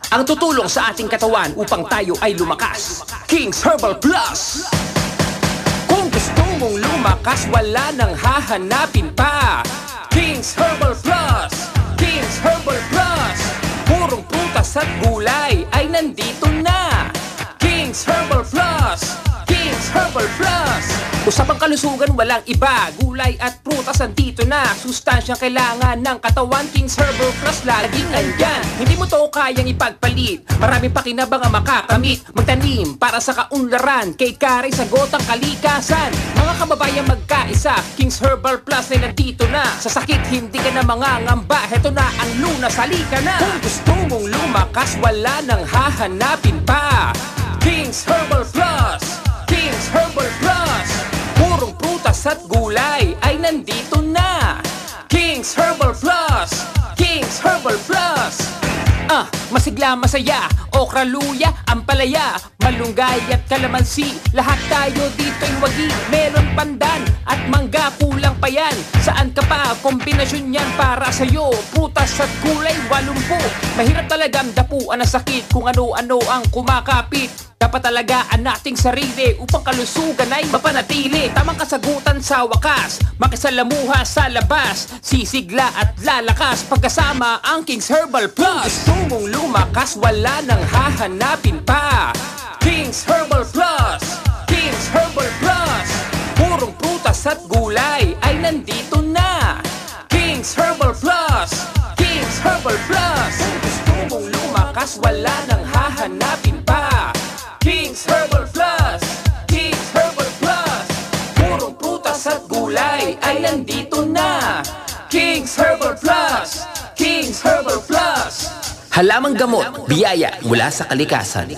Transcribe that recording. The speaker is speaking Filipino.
ang tutulong sa ating katawan upang tayo ay lumakas. King's Herbal Plus. Kung gusto mong lumakas, wala nang hahanapin pa. King's Herbal Plus. King's Herbal Plus. Purong prutas at gulay ay nandito na. King's Herbal Plus. King's Herbal Plus. Usapang kalusugan, walang iba. Gulay at prutas nandito na. Sustansyang kailangan ng katawan. King's Herbal Plus laging nandyan. Hindi mo to kayang ipagpalit. Maraming pakinabang ang makakamit. Magtanim para sa kaunlaran. Kay Kari sagot ang kalikasan. Mga kababayan magkaisa. King's Herbal Plus ay nandito na. Sa sakit hindi ka na mangangamba. Heto na ang lunas, halika na. Kung gusto mong lumakas, wala nang hahanapin pa. King's Herbal Plus. King's Herbal Plus. Purong prutas at gulay ay nandito na. King's Herbal Plus. King's Herbal Plus. Masigla, masaya, okra, luya, ampalaya, malunggay at kalamansi. Lahat tayo dito'y wagi. Meron pandan at mangga, kulang pa yan. Saan ka pa? Kombinasyon yan para sa'yo. Prutas at gulay, 80. Mahirap talagang dapuan ang sakit kung ano-ano ang kumakapit. Dapat talagaan nating sarili upang kalusugan ay mapanatili. Tamang kasagutan sa wakas, makisalamuha sa labas, sisigla at lalakas pagkasama ang King's Herbal Plus. Gusto mong lumakas, wala nang hahanapin pa. King's Herbal Plus. King's Herbal Plus. Purong prutas at gulay ay nandito na. King's Herbal Plus. King's Herbal Plus. Gusto mong lumakas, wala nang hahanapin pa. King's Herbal Plus. King's Herbal Plus. Purong prutas at gulay ay nandito na. King's Herbal Plus. King's Herbal Plus. Halamang gamot, biyaya mula sa kalikasan.